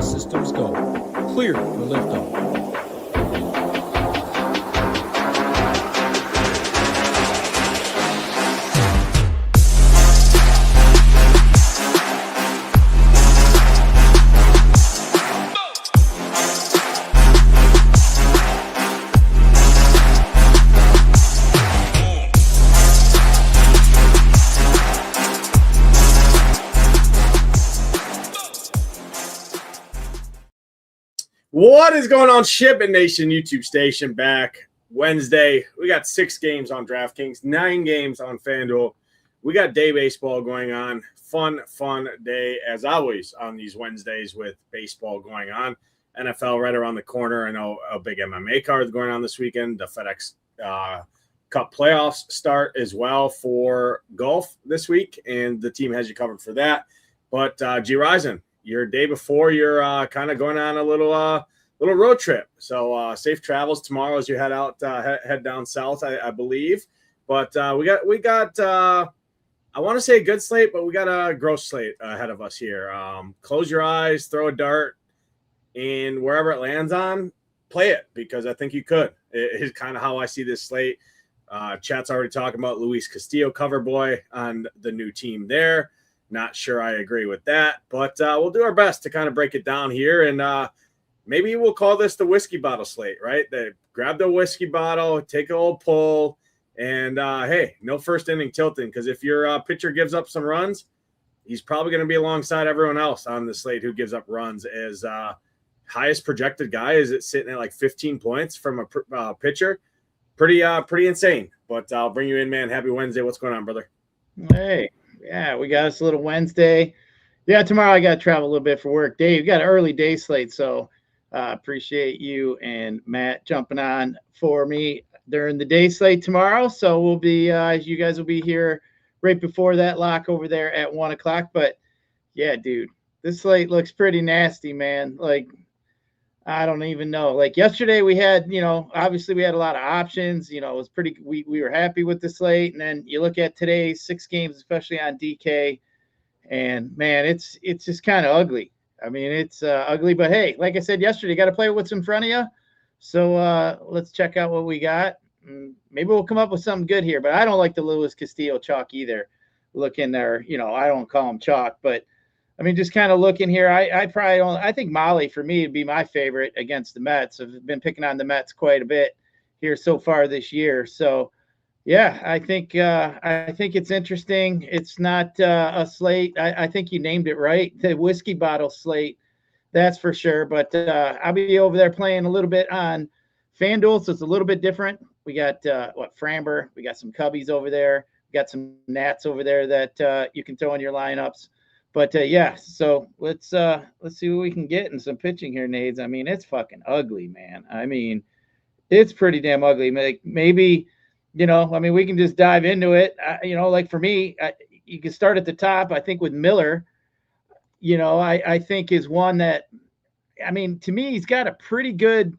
systems go. Clear for liftoff. What is going on, Shipment Nation YouTube station? Back Wednesday. We got 6 games on DraftKings, 9 games on FanDuel. We got day baseball going on. Fun day as always on these Wednesdays with baseball going on. NFL right around the corner. I know a big MMA card going on this weekend. The FedEx Cup playoffs start as well for golf this week, and the team has you covered for that. But Gyiraszin, your day before, you're kind of going on a little road trip. So safe travels tomorrow as you head out, head down south, I believe. But we got I want to say a good slate, but we got a gross slate ahead of us here. Close your eyes, throw a dart, and wherever it lands on, play it, because I think you could. It is kind of how I see this slate. Chat's already talking about Luis Castillo, cover boy on the new team there. Not sure I agree with that, but we'll do our best to kind of break it down here, and maybe we'll call this the whiskey bottle slate, right? They grab the whiskey bottle, take a little pull, and hey, no first inning tilting, because if your pitcher gives up some runs, he's probably going to be alongside everyone else on the slate who gives up runs. As highest projected guy is it sitting at like 15 points from a pitcher. Pretty insane. But I'll bring you in, man. Happy Wednesday. What's going on, brother? Hey. Yeah, we got us a little Wednesday. Yeah, tomorrow I got to travel a little bit for work. Dave, you got an early day slate, so appreciate you and Matt jumping on for me during the day slate tomorrow. So we'll be, you guys will be here right before that lock over there at 1 o'clock. But yeah, dude, this slate looks pretty nasty, man. Like, I don't even know. Like yesterday we had, obviously we had a lot of options. It was pretty, we were happy with the slate. And then you look at today's 6 games, especially on DK, and man, it's just kind of ugly. I mean, it's ugly, but hey, like I said yesterday, you got to play what's in front of you. So let's check out what we got. Maybe we'll come up with something good here, but I don't like the Luis Castillo chalk either. Looking there, I don't call him chalk, but I mean, just kind of looking here, I probably don't. I think Molly for me would be my favorite against the Mets. I've been picking on the Mets quite a bit here so far this year. So, yeah, I think it's interesting. It's not a slate. I think you named it right, the whiskey bottle slate. That's for sure. But I'll be over there playing a little bit on FanDuel, so it's a little bit different. We got Framber. We got some Cubbies over there. We got some Nats over there that you can throw in your lineups. But yeah, so let's see what we can get in some pitching here, Nades. I mean, it's fucking ugly, man. I mean, it's pretty damn ugly. Maybe, we can just dive into it. Like for me, you can start at the top. I think with Miller, I think is one that, I mean, to me, he's got a pretty good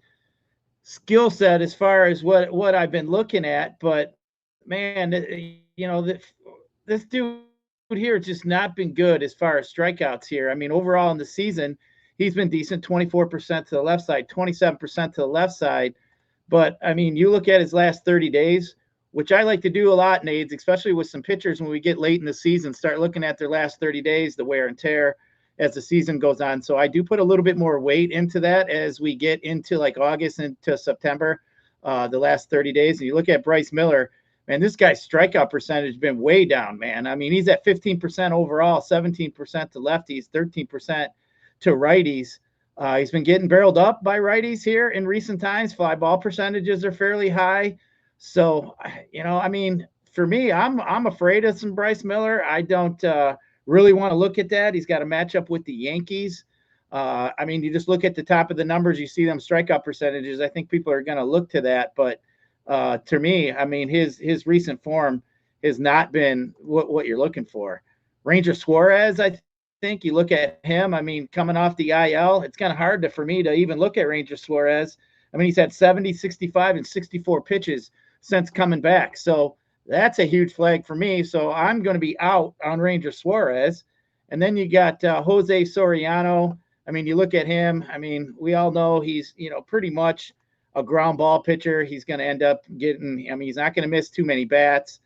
skill set as far as what I've been looking at. But man, this dude here has just not been good as far as strikeouts here. I mean, overall in the season, he's been decent, 24% to the left side, 27% to the left side. But, I mean, you look at his last 30 days, which I like to do a lot, Nades, especially with some pitchers when we get late in the season, start looking at their last 30 days, the wear and tear as the season goes on. So I do put a little bit more weight into that as we get into like August into September, the last 30 days. And you look at Bryce Miller, man, this guy's strikeout percentage has been way down, man. I mean, he's at 15% overall, 17% to lefties, 13% to righties. He's been getting barreled up by righties here in recent times. Fly ball percentages are fairly high. So, I mean, for me, I'm afraid of some Bryce Miller. I don't really want to look at that. He's got a matchup with the Yankees. I mean, you just look at the top of the numbers, you see them strikeout percentages. I think people are going to look to that, but to me, I mean, his recent form has not been what you're looking for. Ranger Suarez, I think you look at him. I mean, coming off the IL, it's kind of hard for me to even look at Ranger Suarez. I mean, he's had 70, 65, and 64 pitches since coming back. So that's a huge flag for me. So I'm going to be out on Ranger Suarez. And then you got Jose Soriano. I mean, you look at him. I mean, we all know he's, pretty much a ground ball pitcher. He's going to end up getting. I mean, he's not going to miss too many bats.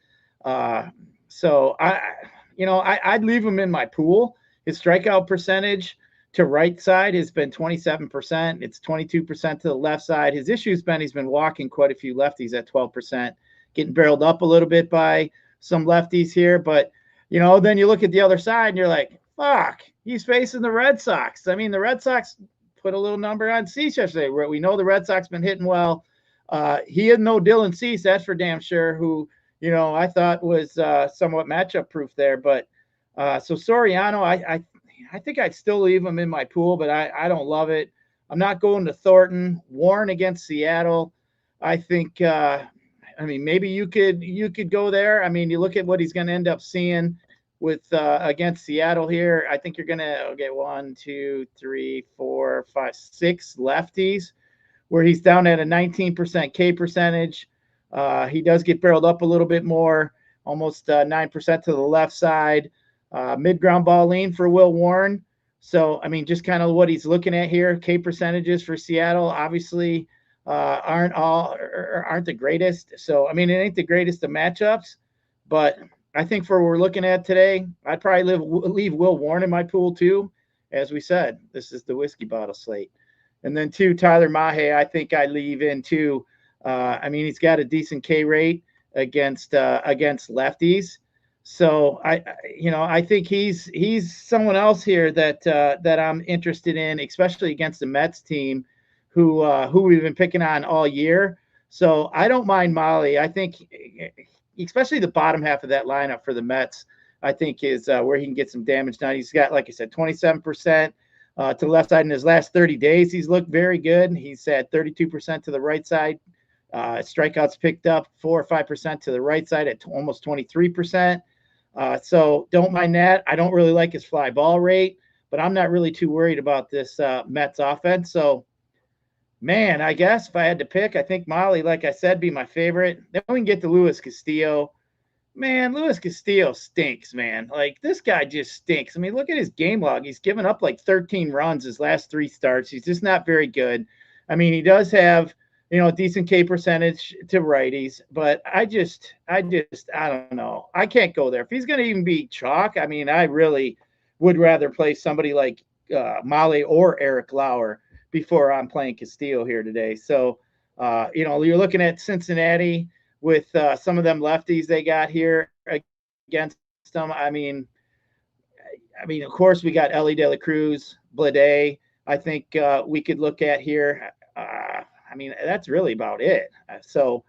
So I'd leave him in my pool. His strikeout percentage to right side has been 27%. It's 22% to the left side. His issue's been he's been walking quite a few lefties at 12%, getting barreled up a little bit by some lefties here. But, then you look at the other side and you're like, fuck, he's facing the Red Sox. I mean, the Red Sox put a little number on Cease yesterday. We know the Red Sox been hitting well. He had no Dylan Cease, that's for damn sure, who, I thought was somewhat matchup proof there. But so Soriano, I think I'd still leave him in my pool, but I don't love it. I'm not going to Thornton. Warren against Seattle. I think, maybe you could go there. I mean, you look at what he's going to end up seeing with against Seattle here. I think you're going to get 1, 2, 3, 4, 5, 6 lefties where he's down at a 19% K percentage. He does get barreled up a little bit more, almost 9% to the left side. Mid ground ball lean for Will Warren. So, I mean, just kind of what he's looking at here. K percentages for Seattle obviously aren't the greatest. So, I mean, it ain't the greatest of matchups, but I think for what we're looking at today, I'd probably leave Will Warren in my pool too. As we said, this is the whiskey bottle slate. And then 2, Tyler Mahe, I think I leave in too. He's got a decent K rate against lefties. So I think he's someone else here that I'm interested in, especially against the Mets team, who we've been picking on all year. So I don't mind Molly. I think, especially the bottom half of that lineup for the Mets, I think is where he can get some damage done. He's got, like I said, 27% to the left side in his last 30 days. He's looked very good. He's at 32% to the right side. Strikeouts picked up 4 or 5% to the right side at almost 23%. So don't mind that. I don't really like his fly ball rate, but I'm not really too worried about this Mets offense. So, man, I guess if I had to pick, I think Molly, like I said, be my favorite. Then we can get to Luis Castillo. Man, Luis Castillo stinks, man. Like, this guy just stinks. I mean, look at his game log. He's given up like 13 runs his last 3 starts. He's just not very good. I mean, he does have, a decent K percentage to righties, but I don't know. I can't go there. If he's going to even be chalk, I mean, I really would rather play somebody like Molly or Eric Lauer before I'm playing Castillo here today. So, you're looking at Cincinnati with some of them lefties they got here against them. I mean, of course, we got Ellie De La Cruz, Blade. I think we could look at here. That's really about it. So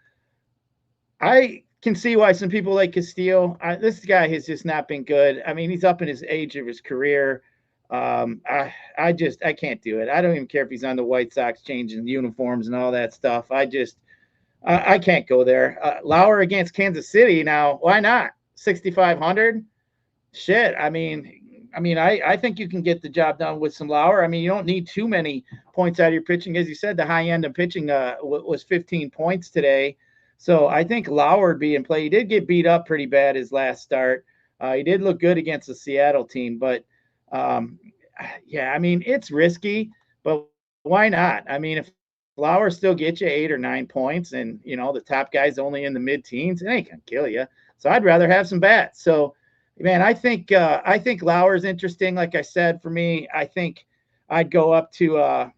I can see why some people like Castillo. This guy has just not been good. I mean, he's up in his age of his career. I can't do it. I don't even care if he's on the White Sox changing uniforms and all that stuff. I can't go there. Lauer against Kansas City. Now, why not? 6,500? Shit. I think you can get the job done with some Lauer. I mean, you don't need too many points out of your pitching. As you said, the high end of pitching was 15 points today. So I think Lauer would be in play. He did get beat up pretty bad his last start. He did look good against the Seattle team, but it's risky, but why not? I mean, if Lauer still gets you 8 or 9 points and, the top guy's only in the mid-teens, it ain't going to kill you. So I'd rather have some bats. So, man, I think Lauer's interesting. Like I said, for me, I think I'd go up to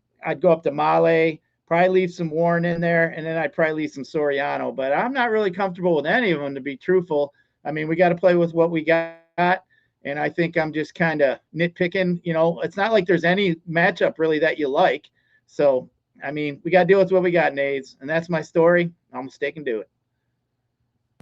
Male, probably leave some Warren in there, and then I'd probably leave some Soriano. But I'm not really comfortable with any of them, to be truthful. I mean, we got to play with what we got, and I think I'm just kind of nitpicking. It's not like there's any matchup really that you like. So, we got to deal with what we got, Nades, and that's my story. I'm sticking to it.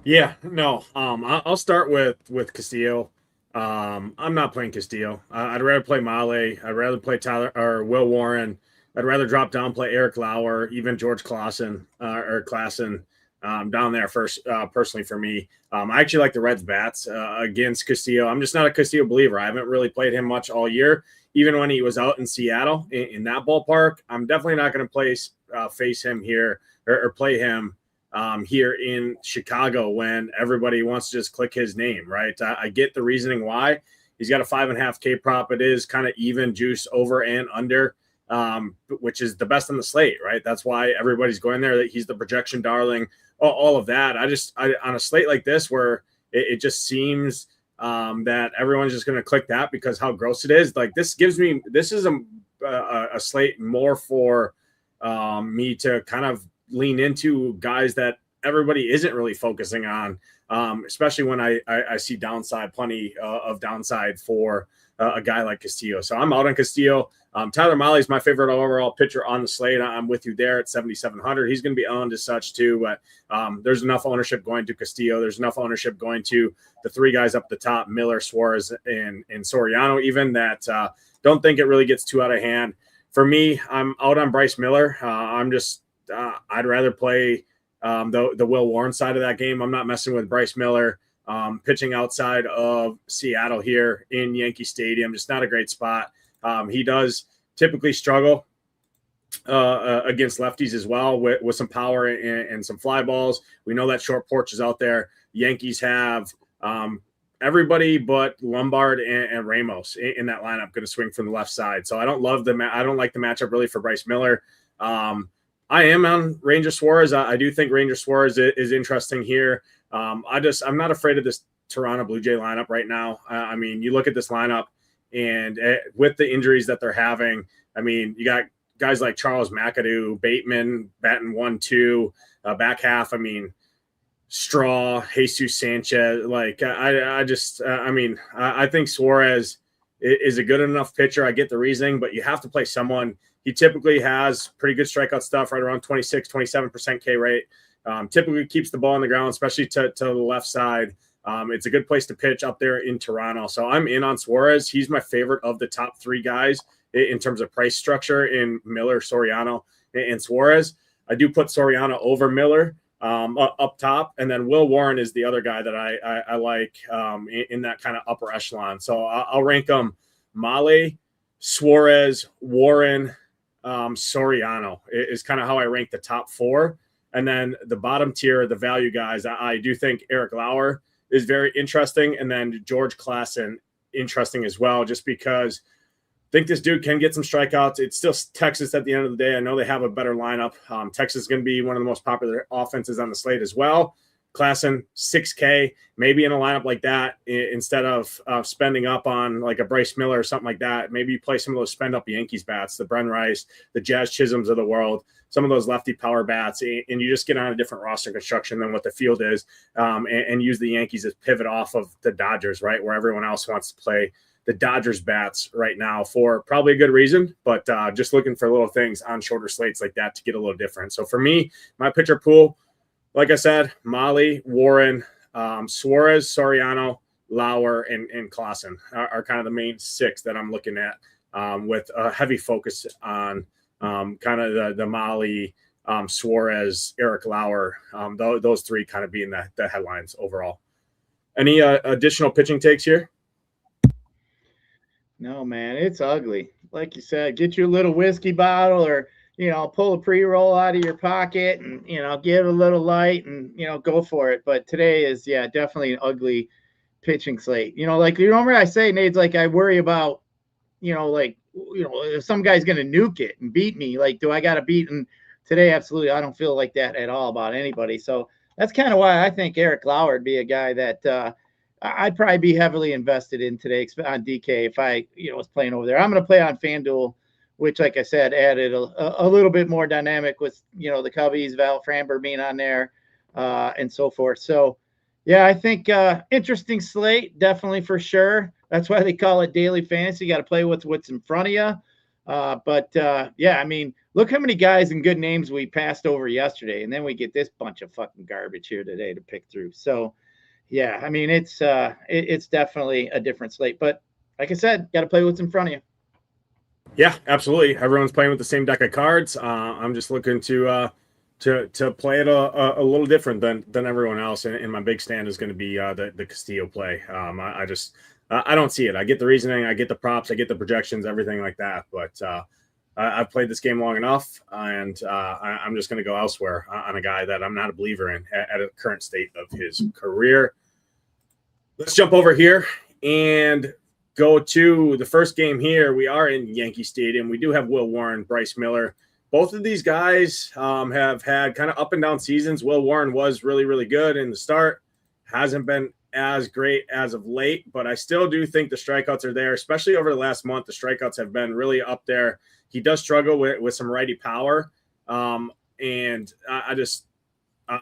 Yeah, no. I'll start with Castillo. I'm not playing Castillo. I'd rather play Male. I'd rather play Tyler or Will Warren. I'd rather drop down, play Eric Lauer, even George Klassen down there first. Personally, for me, I actually like the Reds bats against Castillo. I'm just not a Castillo believer. I haven't really played him much all year, even when he was out in Seattle in that ballpark. I'm definitely not going to face him here or play him here in Chicago when everybody wants to just click his name, right? I get the reasoning why. He's got a 5.5K prop. It is kind of even juice over and under, which is the best on the slate, right? That's why everybody's going there. He's the projection darling, all of that. I on a slate like this where it just seems that everyone's just going to click that because how gross it is. Like this is a slate more for me to kind of lean into guys that everybody isn't really focusing on, especially when I see plenty of downside for a guy like Castillo. So I'm out on Castillo. Tyler Mahle is my favorite overall pitcher on the slate. I'm with you there at 7,700. He's going to be owned as such too, but there's enough ownership going to Castillo. There's enough ownership going to the three guys up the top, Miller, Suarez, and Soriano, even that don't think it really gets too out of hand. For me, I'm out on Bryce Miller. I'd rather play the Will Warren side of that game. I'm not messing with Bryce Miller. Pitching outside of Seattle here in Yankee Stadium, just not a great spot. He does typically struggle against lefties as well with some power and some fly balls. We know that short porch is out there. Yankees have everybody but Lombard and Ramos in that lineup going to swing from the left side. So I don't like the matchup really for Bryce Miller. I am on Ranger Suarez. I do think Ranger Suarez is interesting here. I'm not afraid of this Toronto Blue Jay lineup right now. I mean, you look at this lineup and with the injuries that they're having, I mean, you got guys like Charles McAdoo, Bateman, batting 1-2, back half. I mean, Straw, Jesus Sanchez. Like I think Suarez is a good enough pitcher. I get the reasoning, but you have to play someone. He typically has pretty good strikeout stuff, right around 26, 27% K rate. Typically keeps the ball on the ground, especially to the left side. It's a good place to pitch up there in Toronto. So I'm in on Suarez. He's my favorite of the top three guys in terms of price structure in Miller, Soriano, and Suarez. I do put Soriano over Miller up top. And then Will Warren is the other guy that I like in that kind of upper echelon. So I'll rank them Mahle, Suarez, Warren, Soriano is kind of how I rank the top four. And then the bottom tier, the value guys, I do think Eric Lauer is very interesting. And then George Klassen, interesting as well, just because I think this dude can get some strikeouts. It's still Texas at the end of the day. I know they have a better lineup. Texas is going to be one of the most popular offenses on the slate as well. Klassen, 6K, maybe in a lineup like that, instead of spending up on like a Bryce Miller or something like that, maybe you play some of those spend up Yankees bats, the Bren Rice, the Jazz Chisholms of the world, some of those lefty power bats, and you just get on a different roster construction than what the field is, and use the Yankees as pivot off of the Dodgers, right, where everyone else wants to play the Dodgers bats right now for probably a good reason, but just looking for little things on shorter slates like that to get a little different. So for me, my pitcher pool, like I said, Mahle, Warren, Suarez, Soriano, Lauer, and Klassen are kind of the main six that I'm looking at, with a heavy focus on kind of the Mahle, Suarez, Eric Lauer, those three kind of being the headlines overall. Any additional pitching takes here? No, man, it's ugly. Like you said, get your little whiskey bottle or, pull a pre-roll out of your pocket and, give it a little light and, go for it. But today is, definitely an ugly pitching slate. Like you remember I say, Nate's like, I worry about, if some guy's going to nuke it and beat me, like, do I got to beat? And today, absolutely, I don't feel like that at all about anybody. So that's kind of why I think Eric Lauer would be a guy that I'd probably be heavily invested in today on DK if I, was playing over there. I'm going to play on FanDuel, which, like I said, added a little bit more dynamic with, the Cubbies, Val Framber being on there, and so forth. So, yeah, I think interesting slate, definitely for sure. That's why they call it daily fantasy. You got to play with what's in front of you. But I mean, look how many guys and good names we passed over yesterday, and then we get this bunch of fucking garbage here today to pick through. So, yeah, I mean, it's definitely a different slate. But like I said, got to play what's in front of you. Yeah, absolutely. Everyone's playing with the same deck of cards. I'm just looking to play it a little different than everyone else. And my big stand is going to be the Castillo play. I don't see it. I get the reasoning, I get the props, I get the projections, everything like that. But I've played this game long enough, and I'm just going to go elsewhere on a guy that I'm not a believer in at a current state of his career. Let's jump over here and go to the first game here. We are in Yankee Stadium. We do have Will Warren, Bryce Miller. Both of these guys have had kind of up and down seasons. Will Warren was really, really good in the start. Hasn't been as great as of late, but I still do think the strikeouts are there, especially over the last month. The strikeouts have been really up there. He does struggle with some righty power. And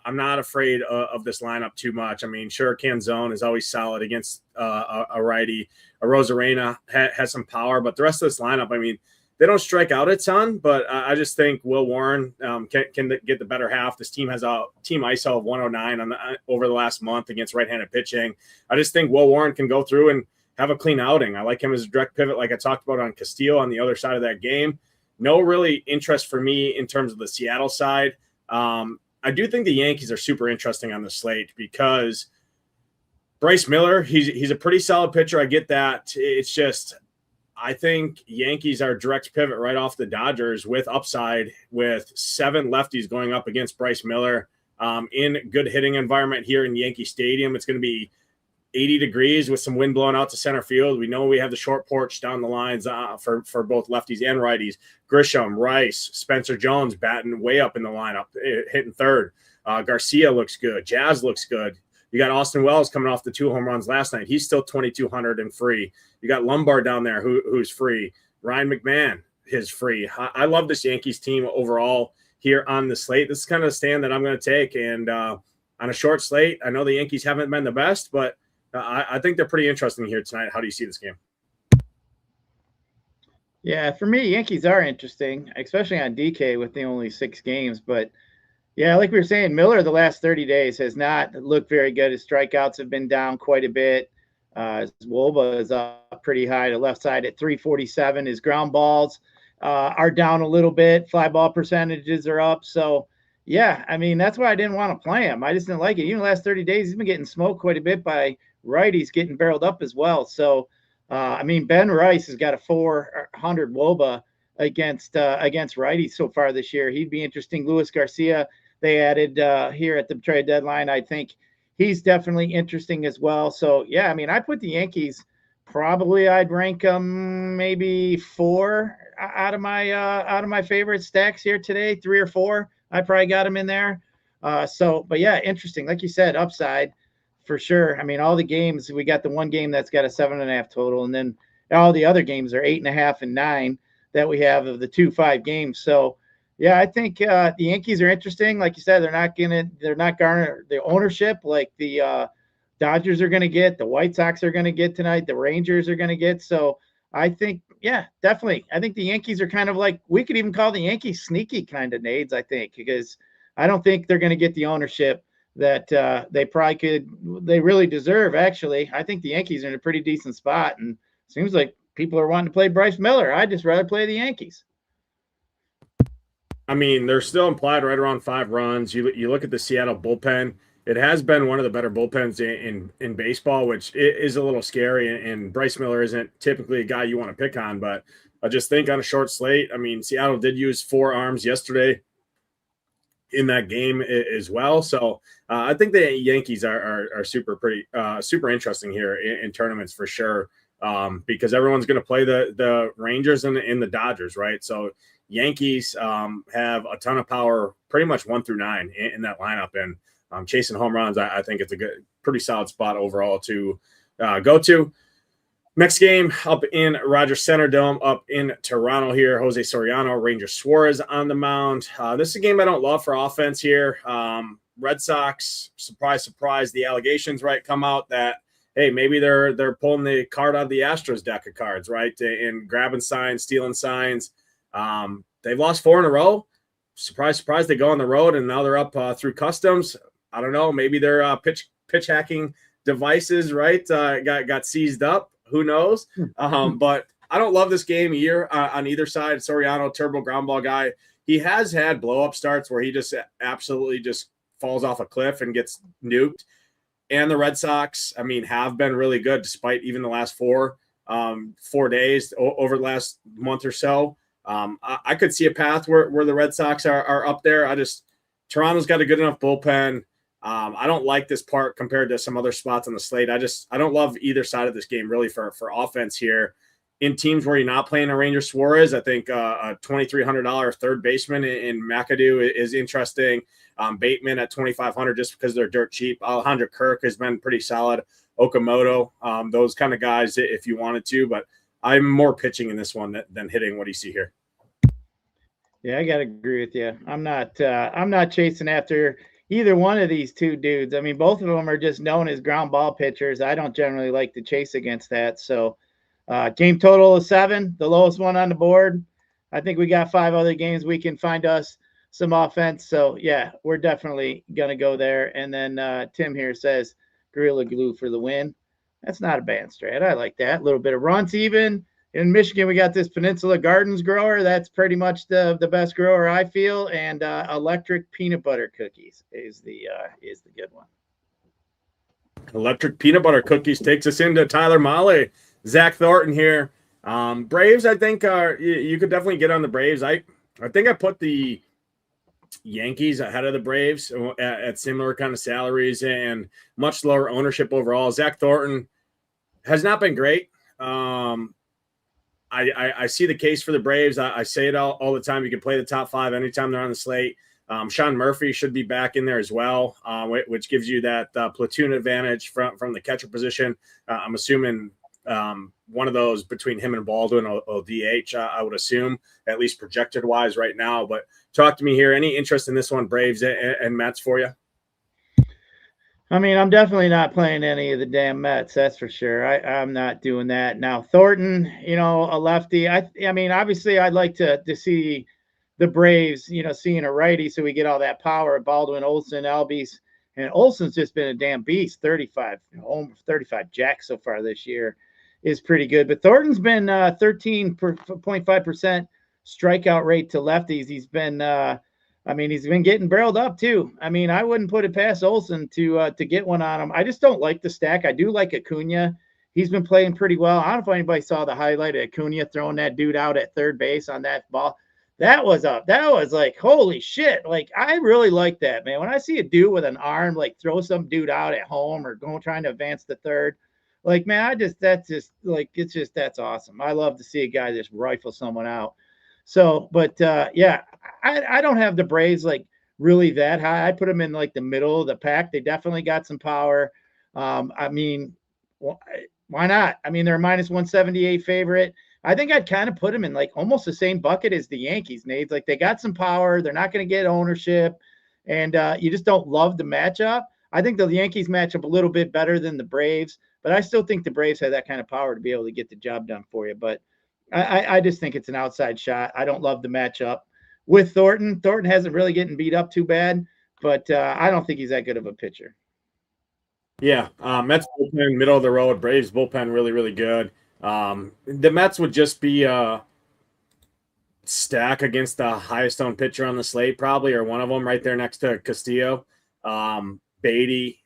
I'm not afraid of this lineup too much. I mean, sure, Canzone is always solid against a righty. A Rosarena has some power, but the rest of this lineup, I mean, they don't strike out a ton, but I just think Will Warren can get the better half. This team has a team ISO of 109 over the last month against right-handed pitching. I just think Will Warren can go through and have a clean outing. I like him as a direct pivot, like I talked about on Castillo on the other side of that game. No really interest for me in terms of the Seattle side. I do think the Yankees are super interesting on the slate because Bryce Miller, he's a pretty solid pitcher. I get that. It's just I think Yankees are direct pivot right off the Dodgers with upside, with 7 lefties going up against Bryce Miller in good hitting environment here in Yankee Stadium. It's going to be 80 degrees with some wind blowing out to center field. We know we have the short porch down the lines for both lefties and righties. Grisham, Rice, Spencer Jones batting way up in the lineup, hitting third. Garcia looks good. Jazz looks good. You got Austin Wells coming off the 2 home runs last night. He's still 2,200 and free. You got Lombard down there who's free. Ryan McMahon is free. I love this Yankees team overall here on the slate. This is kind of the stand that I'm going to take. And on a short slate, I know the Yankees haven't been the best, but I think they're pretty interesting here tonight. How do you see this game? Yeah, for me, Yankees are interesting, especially on DK with the only 6 games. But yeah, like we were saying, Miller the last 30 days has not looked very good. His strikeouts have been down quite a bit. His WOBA is up pretty high to left side at 347. His ground balls are down a little bit. Fly ball percentages are up. So, yeah, I mean, that's why I didn't want to play him. I just didn't like it. Even the last 30 days, he's been getting smoked quite a bit by righties, getting barreled up as well. So, I mean, Ben Rice has got a 400 WOBA against righties so far this year. He'd be interesting. Luis Garcia, they added here at the trade deadline. I think he's definitely interesting as well. So, yeah, I mean, I put the Yankees probably I'd rank them maybe 4 out of my favorite stacks here today, 3 or 4. I probably got them in there. But yeah, interesting. Like you said, upside for sure. I mean, all the games, we got the one game that's got a 7.5 total, and then all the other games are 8.5 and 9 that we have of the 2-5 games. So, yeah, I think the Yankees are interesting. Like you said, they're not garner the ownership like the Dodgers are going to get, the White Sox are going to get tonight, the Rangers are going to get. So I think, yeah, definitely. I think the Yankees are kind of like, we could even call the Yankees sneaky kind of nades, I think, because I don't think they're going to get the ownership that they really deserve, actually. I think the Yankees are in a pretty decent spot, and it seems like people are wanting to play Bryce Miller. I'd just rather play the Yankees. I mean, they're still implied right around 5 runs. You look at the Seattle bullpen. It has been one of the better bullpens in baseball, which is a little scary. And Bryce Miller isn't typically a guy you want to pick on, but I just think on a short slate, I mean, Seattle did use 4 arms yesterday in that game as well. So I think the Yankees are super interesting here in tournaments for sure, because everyone's going to play the Rangers and the Dodgers, right? So Yankees have a ton of power, pretty much 1 through 9 in that lineup, and chasing home runs, I think it's a pretty solid spot overall to go to. Next game up in Rogers Center Dome, up in Toronto here. Jose Soriano, Ranger Suarez on the mound. This is a game I don't love for offense here. Red Sox, surprise, surprise, the allegations, right, come out that, hey, maybe they're pulling the card out of the Astros deck of cards, right, and grabbing signs, stealing signs. They've lost 4 in a row. Surprise, surprise, they go on the road, and now they're up through customs. I don't know. Maybe their pitch hacking devices, right, got seized up. Who knows? But I don't love this game here on either side. Soriano, turbo ground ball guy. He has had blow-up starts where he just absolutely just falls off a cliff and gets nuked. And the Red Sox, I mean, have been really good despite even the last 4 days over the last month or so. I could see a path where the Red Sox are up there. Toronto's got a good enough bullpen. I don't like this part compared to some other spots on the slate. I don't love either side of this game really for offense here. In teams where you're not playing a Ranger Suarez, I think a $2,300 third baseman in McAdoo is interesting. Bateman at $2,500 just because they're dirt cheap. Alejandro Kirk has been pretty solid. Okamoto, those kind of guys if you wanted to, but I'm more pitching in this one than hitting. What do you see here? Yeah, I gotta agree with you. I'm not chasing after either one of these two dudes. I mean, both of them are just known as ground ball pitchers. I don't generally like to chase against that. So game total is 7, the lowest one on the board. I think we got 5 other games we can find us some offense. So yeah, we're definitely gonna go there. And then Tim here says Gorilla Glue for the win. That's not a bad strat. I like that. A little bit of runs even. In Michigan, we got this Peninsula Gardens grower. That's pretty much the best grower I feel. And electric peanut butter cookies is the good one. Electric peanut butter cookies takes us into Tyler Mahle. Zach Thornton here. Braves, I think you could definitely get on the Braves. I think I put the Yankees ahead of the Braves at similar kind of salaries and much lower ownership overall. Zach Thornton has not been great. I see the case for the Braves. I say it all the time. You can play the top 5 anytime they're on the slate. Sean Murphy should be back in there as well, which gives you that platoon advantage from the catcher position. I'm assuming one of those between him and Baldwin will DH, I would assume, at least projected wise right now. But talk to me here. Any interest in this one, Braves and Mets for you? I mean, I'm definitely not playing any of the damn Mets. That's for sure. I'm not doing that. Now, Thornton, a lefty. I mean, obviously, I'd like to see the Braves, seeing a righty so we get all that power. Baldwin, Olson, Albies. And Olson's just been a damn beast. 35 jacks so far this year is pretty good. But Thornton's been 13.5% strikeout rate to lefties. He's been he's been getting barreled up too. I mean, I wouldn't put it past Olson to get one on him. I just don't like the stack. I do like Acuna. He's been playing pretty well. I don't know if anybody saw the highlight of Acuna throwing that dude out at third base on that ball. That was like, holy shit. Like, I really like that, man. When I see a dude with an arm, like throw some dude out at home or trying to advance the third, like, man, that's awesome. I love to see a guy just rifle someone out. So, but yeah, I don't have the Braves like really that high. I put them in like the middle of the pack. They definitely got some power. I mean, why not? I mean, they're a minus 178 favorite. I think I'd kind of put them in like almost the same bucket as the Yankees, Nate. Like, they got some power. They're not going to get ownership. And you just don't love the matchup. I think the Yankees match up a little bit better than the Braves, but I still think the Braves have that kind of power to be able to get the job done for you. But I just think it's an outside shot. I don't love the matchup with Thornton. Thornton hasn't really getting beat up too bad, but I don't think he's that good of a pitcher. Yeah, Mets bullpen, middle of the road. Braves bullpen, really, really good. The Mets would just be a stack against the highest owned pitcher on the slate, probably, or one of them right there next to Castillo. Beatty,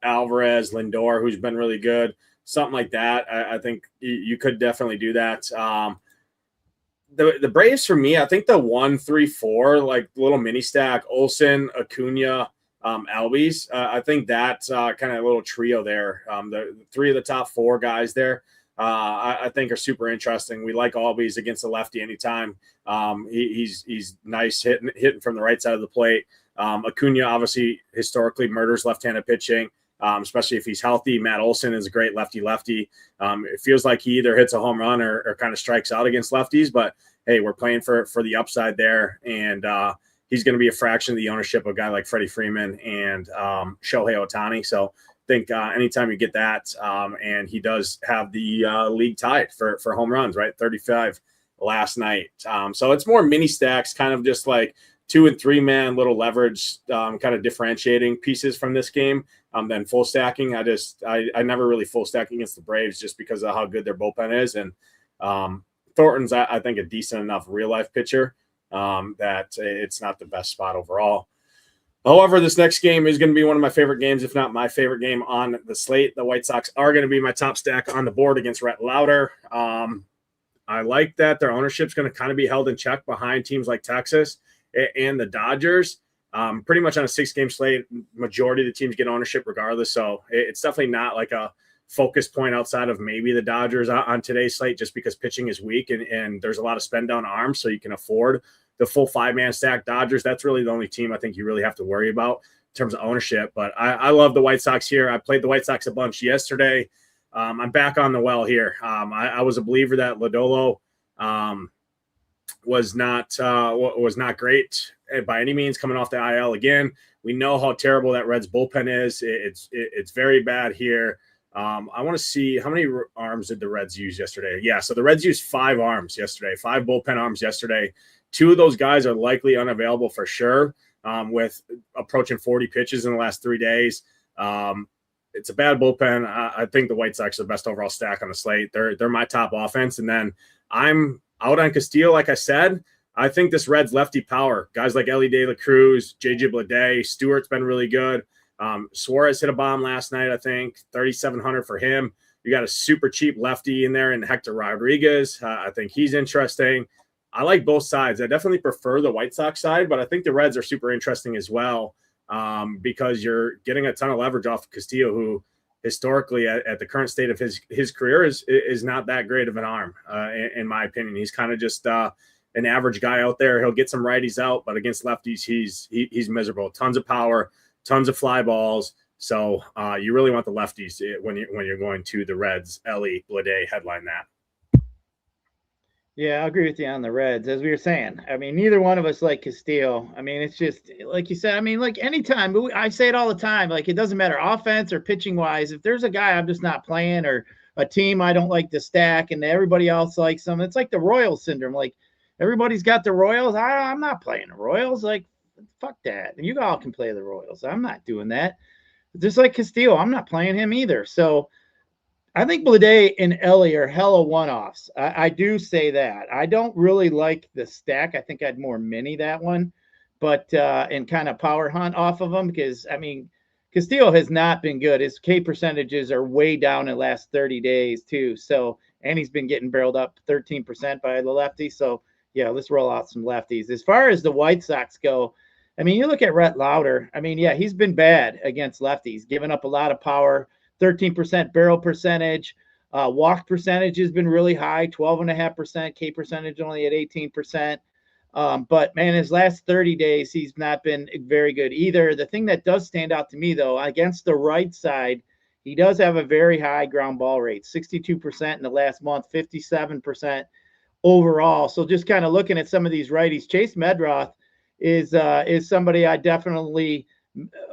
Alvarez, Lindor, who's been really good. Something like that. I think you could definitely do that. The Braves, for me, I think the 1, 3, 4, like little mini stack, Olson, Acuna, Albies. I think that's kind of a little trio there. The 3 of the top 4 guys there, I think are super interesting. We like Albies against the lefty anytime. He's nice hitting from the right side of the plate. Acuna obviously historically murders left-handed pitching, especially if he's healthy. Matt Olson is a great lefty. It feels like he either hits a home run or kind of strikes out against lefties, but hey, we're playing for the upside there. And he's going to be a fraction of the ownership of a guy like Freddie Freeman and Shohei Ohtani. So I think anytime you get that, and he does have the league tied for home runs, right? 35 last night. So it's more mini stacks, kind of just like 2 and 3 man little leverage, kind of differentiating pieces from this game than full stacking. I never really full stack against the Braves just because of how good their bullpen is. And Thornton's, I think, a decent enough real life pitcher that it's not the best spot overall. However, this next game is going to be one of my favorite games, if not my favorite game on the slate. The White Sox are going to be my top stack on the board against Rhett Lauder. I like that their ownership is going to kind of be held in check behind teams like Texas and the Dodgers. Pretty much on a 6-game slate, majority of the teams get ownership regardless. So it's definitely not like a focus point outside of maybe the Dodgers on today's slate, just because pitching is weak and there's a lot of spend down arms, so you can afford the full 5-man stack Dodgers. That's really the only team I think you really have to worry about in terms of ownership. But I love the White Sox here. I played the White Sox a bunch yesterday. I'm back on the well here. I was a believer that Lodolo was not great by any means coming off the IL again. We know how terrible that Reds bullpen is. It's very bad here. I want to see how many arms did the Reds use yesterday. Yeah, so the Reds used 5 arms yesterday, 5 bullpen arms yesterday. 2 of those guys are likely unavailable for sure, with approaching 40 pitches in the last 3 days. It's a bad bullpen. I think the White Sox are the best overall stack on the slate. They're my top offense. And then I'm out on Castillo, like I said. I think this Reds lefty power, guys like Ellie De La Cruz, JJ Bleday, Stewart's been really good. Suarez hit a bomb last night, I think, 3,700 for him. You got a super cheap lefty in there in Hector Rodriguez. I think he's interesting. I like both sides. I definitely prefer the White Sox side, but I think the Reds are super interesting as well, because you're getting a ton of leverage off of Castillo, who historically at the current state of his career is not that great of an arm, in my opinion. He's kind of just an average guy out there. He'll get some righties out, but against lefties, he's miserable. Tons of power, tons of fly balls. So you really want the lefties when you're going to the Reds. Ellie Bleday headline that. Yeah, I agree with you on the Reds. As we were saying, I mean, neither one of us like Castillo. I mean, it's just like you said. I mean, like anytime, I say it all the time. Like, it doesn't matter offense or pitching wise. If there's a guy I'm just not playing, or a team I don't like to stack and everybody else likes them, it's like the Royals syndrome. Like, everybody's got the Royals. I'm not playing the Royals. Like, fuck that. You all can play the Royals. I'm not doing that. Just like Castillo, I'm not playing him either. So I think Bleday and Ellie are hella one-offs. I do say that. I don't really like the stack. I think I'd more mini that one, but and kind of power hunt off of them, because, I mean, Castillo has not been good. His K percentages are way down in the last 30 days too. So, and he's been getting barreled up 13% by the lefty. So, yeah, let's roll out some lefties. As far as the White Sox go, I mean, you look at Rhett Lauder. I mean, yeah, he's been bad against lefties, giving up a lot of power. 13% barrel percentage. Walk percentage has been really high, 12.5%. K percentage only at 18%. But, man, his last 30 days, he's not been very good either. The thing that does stand out to me, though, against the right side, he does have a very high ground ball rate, 62% in the last month, 57% overall. So just kind of looking at some of these righties, Chase Medroth is somebody I definitely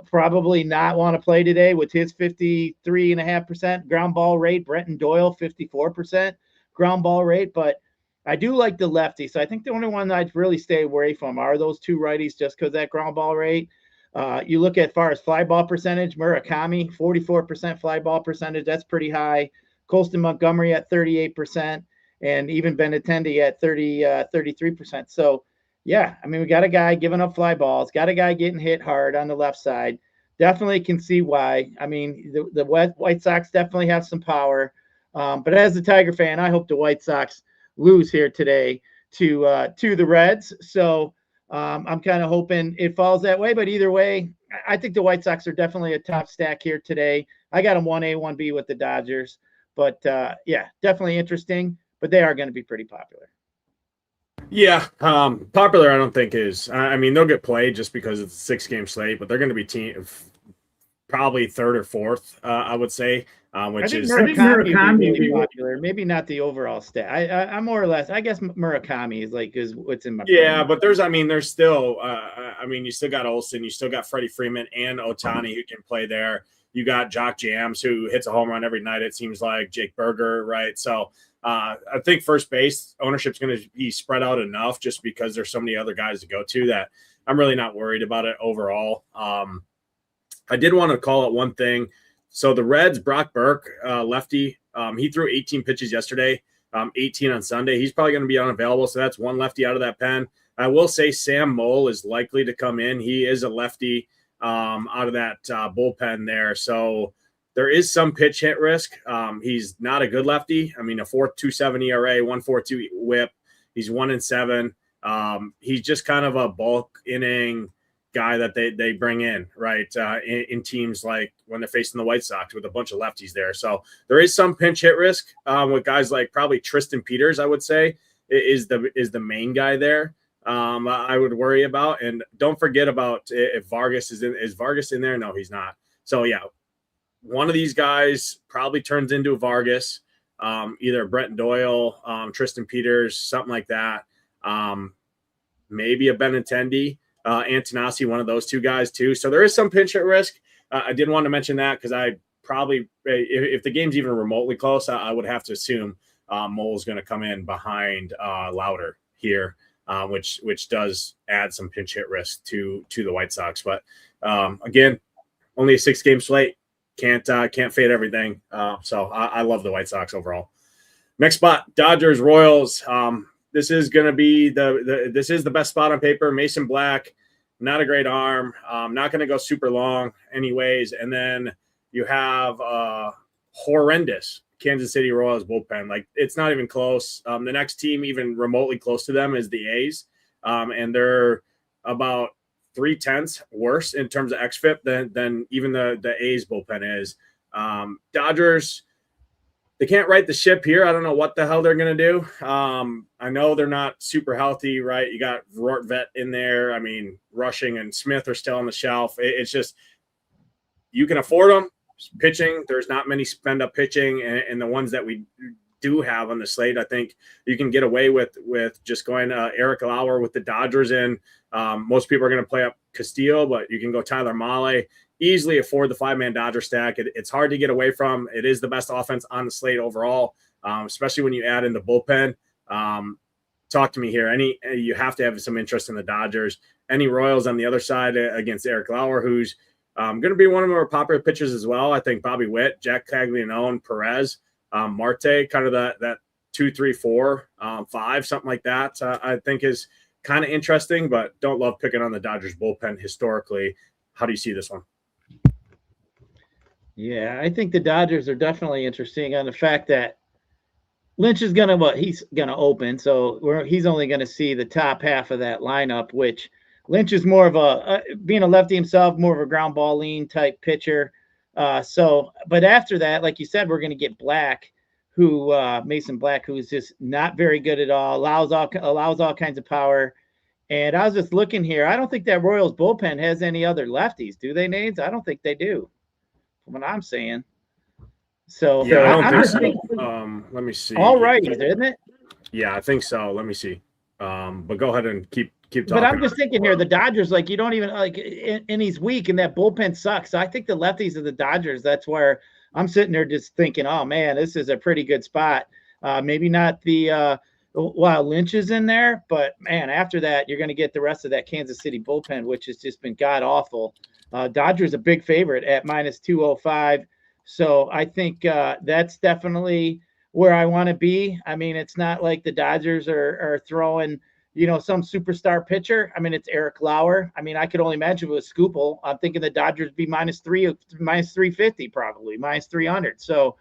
probably not want to play today with his 53.5% ground ball rate. Brenton Doyle, 54% ground ball rate. But I do like the lefty. So I think the only one I'd really stay away from are those 2 righties, just because that ground ball rate. You look at far as fly ball percentage, Murakami, 44% fly ball percentage. That's pretty high. Colston Montgomery at 38%, and even Benintendi at 33%. So, yeah, I mean, we got a guy giving up fly balls, got a guy getting hit hard on the left side. Definitely can see why. I mean, the White Sox definitely have some power. But as a Tiger fan, I hope the White Sox lose here today to the Reds. So I'm kind of hoping it falls that way. But either way, I think the White Sox are definitely a top stack here today. I got them 1A, 1B with the Dodgers. But, yeah, definitely interesting. But they are going to be pretty popular. Yeah, popular I don't think is. I mean, they'll get played just because it's a 6-game slate, but they're going to be probably 3rd or 4th, I would say, which is Murakami really popular. Maybe not the overall stat. I'm more or less. I guess Murakami is what's in my brain. Yeah, but there's still. I mean, you still got Olsen, you still got Freddie Freeman and Ohtani who can play there. You got Jock Jams who hits a home run every night. It seems like Jake Berger, right? So. I think first base ownership is going to be spread out enough just because there's so many other guys to go to that I'm really not worried about it overall. I did want to call out one thing. So the Reds, Brock Burke, lefty, he threw 18 pitches yesterday, 18 on Sunday. He's probably going to be unavailable, so that's one lefty out of that pen. I will say Sam Moll is likely to come in. He is a lefty out of that bullpen there. So there is some pitch hit risk. He's not a good lefty. I mean, a 4.27 ERA, 1.42 whip. He's 1-7. He's just kind of a bulk inning guy that they bring in, right, in teams like when they're facing the White Sox with a bunch of lefties there. So there is some pinch hit risk with guys like probably Tristan Peters, I would say, is the main guy there. I would worry about. And don't forget about if Vargas is Vargas in there? No, he's not. So yeah, one of these guys probably turns into Vargas, either Brent Doyle, Tristan Peters, something like that. Maybe a Benintendi, Antonassi, one of those two guys too. So there is some pinch hit risk. I did want to mention that because I probably, if the game's even remotely close, I would have to assume Mole's going to come in behind Lauder here, which does add some pinch hit risk to the White Sox. But again, only a 6-game slate. Can't fade everything. So I love the White Sox overall. Next spot, Dodgers Royals. This is going to be this is the best spot on paper. Mason Black, not a great arm. Not going to go super long anyways. And then you have horrendous Kansas City Royals bullpen. Like, it's not even close. The next team even remotely close to them is the A's. And they're about 0.3 worse in terms of xFIP than even the A's bullpen is. Dodgers, they can't right the ship here. I don't know what the hell they're going to do. I know they're not super healthy, right? You got Rortvet in there. I mean, Rushing and Smith are still on the shelf. It's just, you can afford them. Pitching, there's not many spend up pitching, and the ones that we do have on the slate, I think you can get away with just going Eric Lauer with the Dodgers in. Most people are going to play up Castillo, but you can go Tyler Mahle. Easily afford the 5-man Dodger stack. It's hard to get away from. It is the best offense on the slate overall, especially when you add in the bullpen. Talk to me here. You have to have some interest in the Dodgers. Any Royals on the other side against Eric Lauer, who's going to be one of our popular pitchers as well. I think Bobby Witt, Jack Caglianone, Perez, Marte, kind of that 2, 3, 4, 5, something like that. I think is kind of interesting, but don't love picking on the Dodgers bullpen historically. How do you see this one? Yeah, I think the Dodgers are definitely interesting on the fact that Lynch is he's gonna open, so he's only gonna see the top half of that lineup, which Lynch is more of being a lefty himself, more of a ground ball lean type pitcher. But after that, like you said, we're gonna get Black, Mason Black, who's just not very good at all, allows all kinds of power. And I was just looking here. I don't think that Royals bullpen has any other lefties, do they, Nades? I don't think they do, from what I'm saying. So yeah, I don't think so. Let me see. All right, isn't it? Yeah, I think so. Let me see. But go ahead and keep talking. But I'm just thinking here, the Dodgers, like, you don't even and he's weak, and that bullpen sucks. So I think the lefties of the Dodgers. That's where I'm sitting there just thinking, oh man, this is a pretty good spot. Maybe not the while Lynch is in there, but man, after that, you're going to get the rest of that Kansas City bullpen, which has just been god awful. Dodgers a big favorite at -205. So I think that's definitely where I want to be. I mean, it's not like the Dodgers are throwing, some superstar pitcher. I mean, it's Eric Lauer. I mean, I could only imagine if it was Scoopel. I'm thinking the Dodgers be -350, probably -300. So,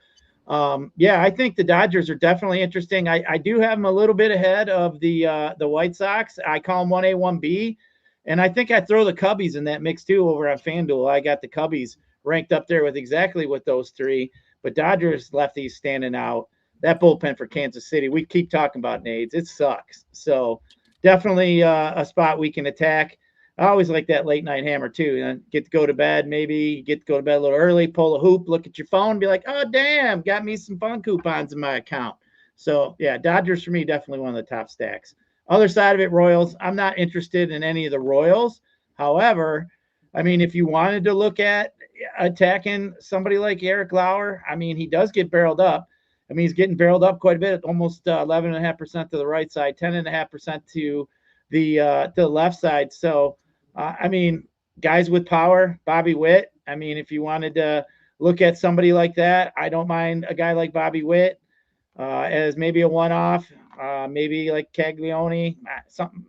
I think the Dodgers are definitely interesting. I do have them a little bit ahead of the White Sox. I call them 1A, 1B. And I think I throw the Cubbies in that mix too over on FanDuel. I got the Cubbies ranked up there with exactly with those three. But Dodgers lefties standing out. That bullpen for Kansas City, we keep talking about Nades. It sucks. So definitely a spot we can attack. I always like that late night hammer too. Get to go to bed, maybe get to go to bed a little early, pull a hoop, look at your phone, be like, oh, damn, got me some fun coupons in my account. So, yeah, Dodgers for me, definitely one of the top stacks. Other side of it, Royals. I'm not interested in any of the Royals. However, I mean, if you wanted to look at attacking somebody like Eric Lauer, I mean, he does get barreled up. I mean, he's getting barreled up quite a bit, almost 11.5% to the right side, 10.5% to the left side. So, I mean, guys with power, Bobby Witt. I mean, if you wanted to look at somebody like that, I don't mind a guy like Bobby Witt as maybe a one-off, maybe like Caglianone, something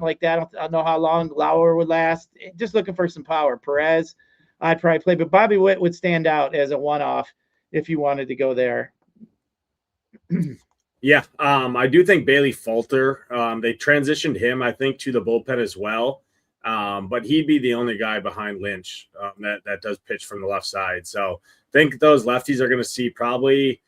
like that. I don't know how long Lauer would last. Just looking for some power. Perez, I'd probably play, but Bobby Witt would stand out as a one-off if you wanted to go there. Yeah, I do think Bailey Falter, they transitioned him, I think, to the bullpen as well. But he'd be the only guy behind Lynch that does pitch from the left side. So I think those lefties are going to see probably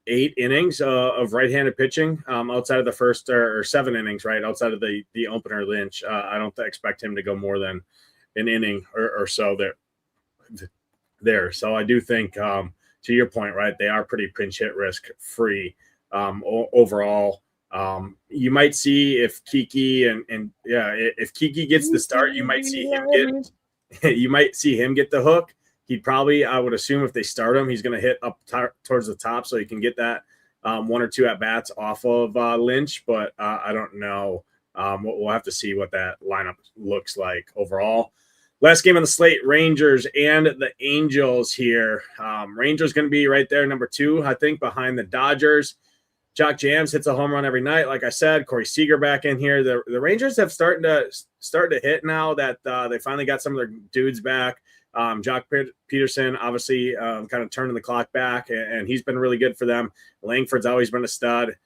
8 innings of right-handed pitching outside of the first or 7 innings, right, outside of the opener Lynch. I don't expect him to go more than an inning or so there. So I do think, to your point, right, they are pretty pinch hit risk free overall. You might see if Kiki if Kiki gets the start, you might see him get the hook. He'd probably, I would assume, if they start him, he's going to hit up towards the top so he can get that 1 or 2 at bats off of Lynch. But I don't know. We'll have to see what that lineup looks like overall. Last game on the slate, Rangers and the Angels here. Rangers going to be right there, number 2, I think, behind the Dodgers. Jock Jams hits a home run every night. Like I said, Corey Seager back in here. The Rangers have started to hit now that they finally got some of their dudes back. Jock Peterson, obviously, kind of turning the clock back, and he's been really good for them. Langford's always been a stud.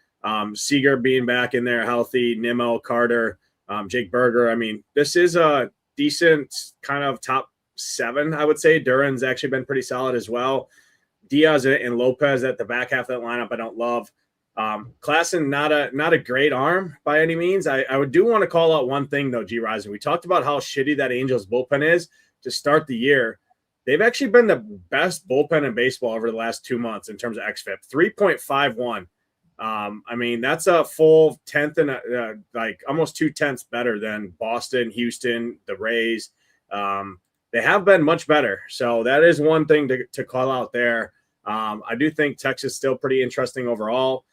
Seager being back in there healthy. Nimmo, Carter, Jake Berger. I mean, this is a decent kind of top 7, I would say. Duran's actually been pretty solid as well. Diaz and Lopez at the back half of that lineup I don't love. Klassen, not a great arm by any means. I do want to call out one thing, though, Gyiraszin. We talked about how shitty that Angels bullpen is to start the year. They've actually been the best bullpen in baseball over the last 2 months in terms of xFIP, 3.51. I mean, that's a full 10th and like almost 2/10 better than Boston, Houston, the Rays. They have been much better. So that is one thing to call out there. I do think Texas is still pretty interesting overall.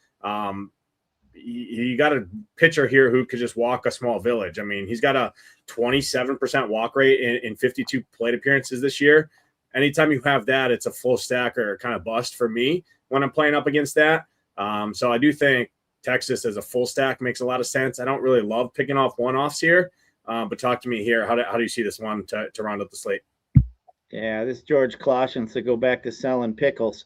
You got a pitcher here who could just walk a small village. I mean, he's got a 27% walk rate in 52 plate appearances this year. Anytime you have that, it's a full stack or kind of bust for me when I'm playing up against that. So I do think Texas as a full stack makes a lot of sense. I don't really love picking off one-offs here, but talk to me here. How do you see this one to round up the slate? Yeah, this George Colossians to go back to selling pickles.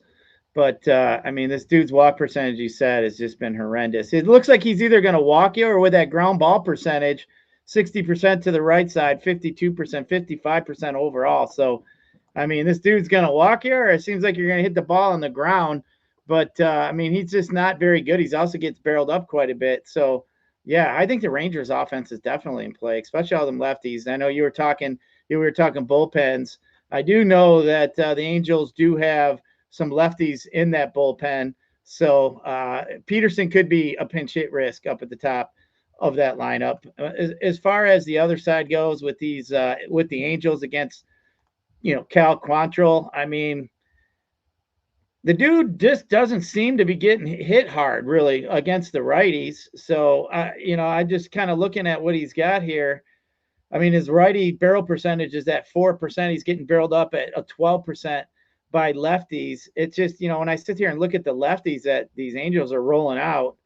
But, I mean, this dude's walk percentage, you said, has just been horrendous. It looks like he's either going to walk you or with that ground ball percentage, 60% to the right side, 52%, 55% overall. So, I mean, this dude's going to walk you, or it seems like you're going to hit the ball on the ground. But, I mean, he's just not very good. He's also gets barreled up quite a bit. So, yeah, I think the Rangers offense is definitely in play, especially all them lefties. I know we were talking bullpens. I do know that the Angels do have some lefties in that bullpen. So Peterson could be a pinch hit risk up at the top of that lineup. As far as the other side goes with these, with the Angels against, Cal Quantrill, I mean, the dude just doesn't seem to be getting hit hard really against the righties. So, I just kind of looking at what he's got here. I mean, his righty barrel percentage is at 4%. He's getting barreled up at a 12% by lefties. It's just, when I sit here and look at the lefties that these Angels are rolling out,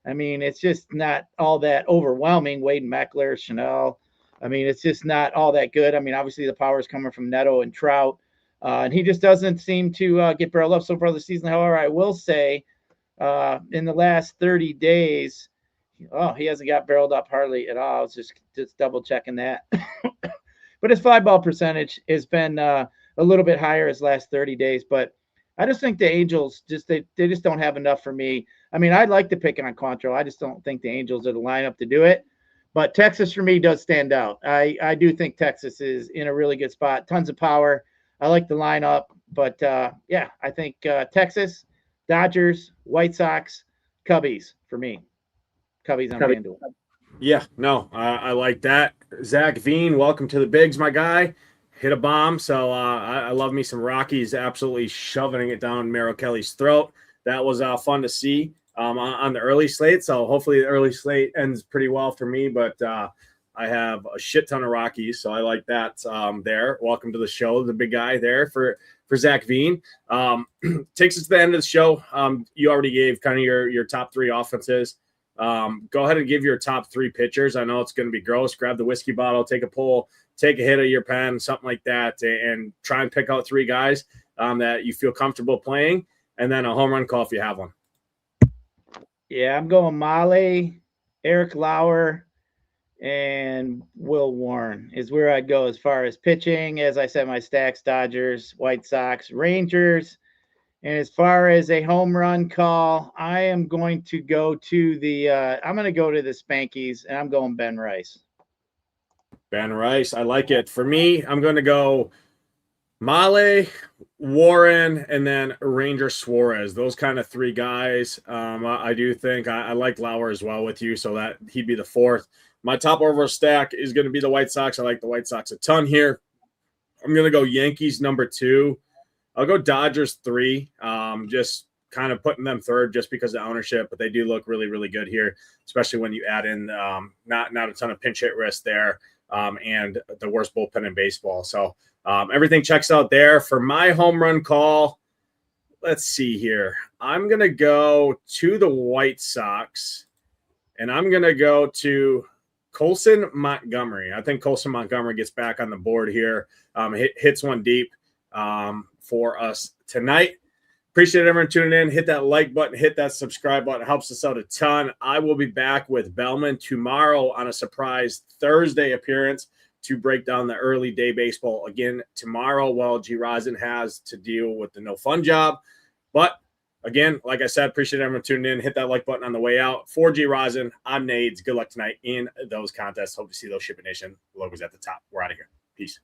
I mean, it's just not all that overwhelming. Wade Meckler, Chanel. I mean, it's just not all that good. I mean, obviously the power is coming from Neto and Trout, and he just doesn't seem to get barreled up so far this season. However, I will say in the last 30 days, he hasn't got barreled up hardly at all. I was just double checking that. But his fly ball percentage has been a little bit higher his last 30 days. But I just think the Angels they just don't have enough for me. I mean, I'd like to pick on Quantrill. I just don't think the Angels are the lineup to do it. But Texas for me does stand out. I do think Texas is in a really good spot. Tons of power. I like the lineup. But, I think Texas, Dodgers, White Sox, Cubbies for me. Cubbies on FanDuel. Yeah, no, I like that. Zach Veen, welcome to the Bigs, my guy. Hit a bomb. So I love me some Rockies absolutely shoving it down Merrill Kelly's throat. That was fun to see on the early slate. So hopefully the early slate ends pretty well for me. But I have a shit ton of Rockies, so I like that there. Welcome to the show, the big guy there for Zach Veen. Takes us to the end of the show. You already gave kind of your top 3 offenses. Go ahead and give your top 3 pitchers. I know it's going to be gross. Grab the whiskey bottle, take a pull, take a hit of your pen, something like that, and try and pick out 3 guys that you feel comfortable playing, and then a home run call if you have one. Yeah, I'm going Mahle, Eric Lauer, and Will Warren is where I'd go as far as pitching. As I said, my stacks: Dodgers, White Sox, Rangers. And as far as a home run call, I am going to go to the Spankies, and I'm going Ben Rice. Ben Rice, I like it. For me, I'm going to go Male, Warren, and then Ranger Suarez. Those kind of three guys. I do think I like Lauer as well with you, so that he'd be the fourth. My top overall stack is going to be the White Sox. I like the White Sox a ton here. I'm going to go Yankees number 2. I'll go Dodgers 3. Just kind of putting them third just because of ownership, but they do look really, really good here, especially when you add in not a ton of pinch hit risk there and the worst bullpen in baseball. So everything checks out there. For my home run call, let's see here. I'm going to go to the White Sox, and I'm going to go to Colson Montgomery. I think Colson Montgomery gets back on the board here. Hits one deep for us tonight. Appreciate everyone tuning in. Hit that like button, hit that subscribe button. It helps us out a ton. I will be back with Bellman tomorrow on a surprise Thursday appearance to break down the early day baseball again tomorrow, while Gyiraszin has to deal with the no fun job. But again, like I said, appreciate everyone tuning in. Hit that like button on the way out. For Gyiraszin, I'm Nades. Good luck tonight in those contests. Hope to see those Shipping Nation logos at the top. We're out of here. Peace.